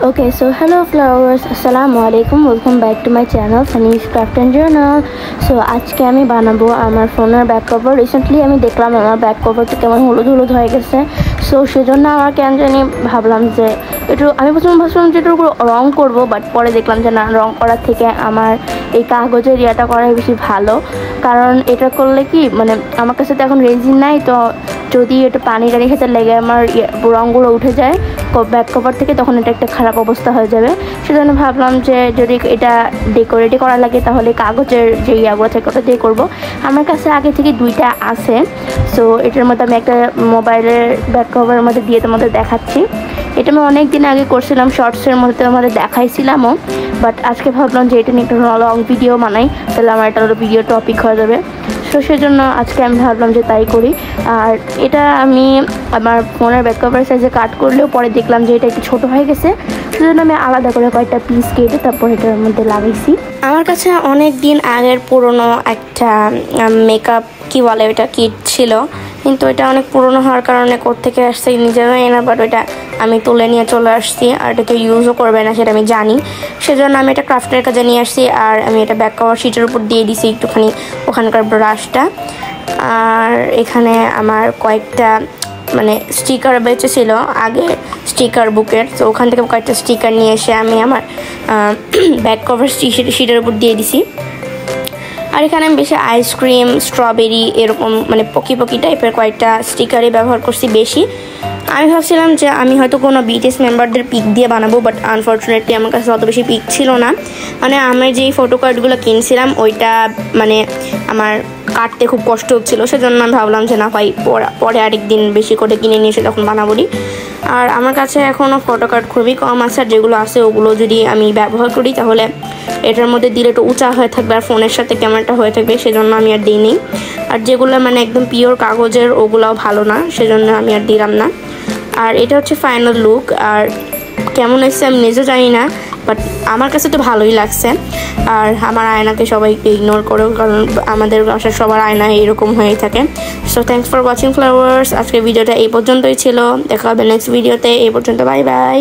Okay, so hello flowers, Assalamualaikum, welcome back to my channel Sunny's Craft and Journal. So আজকে আমি বানাবো আমার ফোনের ব্যাক কভার। রিসেন্টলি আমি দেখলাম আমার ব্যাক কভারটা কেমন হলুদ হলুদ হয়ে গেছে। সো সেজন্য আমার কেন জানি ভাবলাম যে একটু আমি প্রথমে ভাবছিলাম যে একটু রং করবো, বাট পরে দেখলাম যে না, রং করার থেকে আমার এই কাগজের ইয়াটা করাই বেশি ভালো। কারণ এটা করলে কি মানে আমার কাছে তো এখন রেজিন নাই, তো যদি এটা পানি টানি খেতে লেগে আমার রঙগুলো উঠে যায় ব্যাক কভার থেকে, তখন এটা একটা খারাপ অবস্থা হয়ে যাবে। সেজন্য ভাবলাম যে যদি এটা ডেকোরেটই করা লাগে তাহলে কাগজের যে ইয়াগুলো থাকে ওটা দিয়ে করবো। আমার কাছে আগে থেকে দুইটা আছে। সো এটার মধ্যে আমি একটা মোবাইলের ব্যাক কভারের মধ্যে দিয়ে তোমাদের দেখাচ্ছি। এটা আমি অনেক দিন আগে করছিলাম, শর্টসের মধ্যে তোমাদের দেখাইছিলামও, বাট আজকে ভাবলাম যে এটা নিয়ে একটা লং ভিডিও বানাই, তাহলে আমার একটা ভিডিও টপিক হয়ে যাবে। তো সেজন্য আজকে আমি ভাবলাম যে তাই করি। আর এটা আমি আমার ফোনের ব্যাক কভার সাইজে কাট করলেও পরে দেখলাম যে এটা একটু ছোটো হয়ে গেছে, সেজন্য আমি আলাদা করে কয়েকটা পিস কেটে তারপর এটার মধ্যে লাগাইছি। আমার কাছে অনেক দিন আগের পুরনো একটা মেকআপ কি বলে ওটা কিট ছিল, কিন্তু এটা অনেক পুরনো হওয়ার কারণে কোত্থেকে আসছে নিজে জানি না, বাট ওইটা আমি তুলে নিয়ে চলে আসছি। আর এটা কেউ ইউজও করবে না সেটা আমি জানি, সেজন্য আমি এটা ক্রাফটের কাজে নিয়ে আসছি। আর আমি এটা ব্যাক কভার শিটের উপর দিয়ে দিছি একটুখানি ওখানকার ব্রাশটা। আর এখানে আমার কয়েকটা মানে স্টিকার বেঁচেছিল আগে স্টিকার বুকের, তো ওখান থেকে কয়েকটা স্টিকার নিয়ে এসে আমি আমার ব্যাক কভার শিটের উপর দিয়ে দিছি। আর এখানে আমি বেশি আইসক্রিম, স্ট্রবেরি এরকম মানে পকি পকি টাইপের কয়েকটা স্টিকারই ব্যবহার করছি বেশি। আমি ভাবছিলাম যে আমি হয়তো কোনো বিটিএস মেম্বারদের পিক দিয়ে বানাবো, বাট আনফর্চুনেটলি আমার কাছে অত বেশি পিক ছিল না। মানে আমি যেই ফটো কার্ডগুলো কিনছিলাম ওইটা মানে আমার কাটতে খুব কষ্ট হচ্ছিলো, সেজন্য আমি ভাবলাম যে না ভাই পরে আরেক দিন বেশি করে কিনে নিয়ে এসে তখন বানাবোই। আর আমার কাছে এখনও ফটো কার্ড খুবই কম আছে, আর যেগুলো আছে ওগুলো যদি আমি ব্যবহার করি তাহলে এটার মধ্যে দিলে একটু উঁচা হয়ে থাকবে আর ফোনের সাথে ক্যামেরাটা হয়ে থাকবে, সেজন্য আমি আর দিইনি। আর যেগুলো মানে একদম পিওর কাগজের ওগুলোও ভালো না, সেজন্য আমি আর দিলাম না। আর এটা হচ্ছে ফাইনাল লুক। আর কেমন হয়েছে আমি নিজেও জানি না, বাট আমার কাছে তো ভালোই লাগছে। আর আমার আয়নাকে সবাই ইগনোর করো, কারণ আমাদের বাসার সবার আয়না এরকম হয়েই থাকে। So thanks for watching flowers. আজকের ভিডিওটা এই পর্যন্তই ছিল, দেখা হবে নেক্সট ভিডিওতে। এই পর্যন্ত বাই বাই।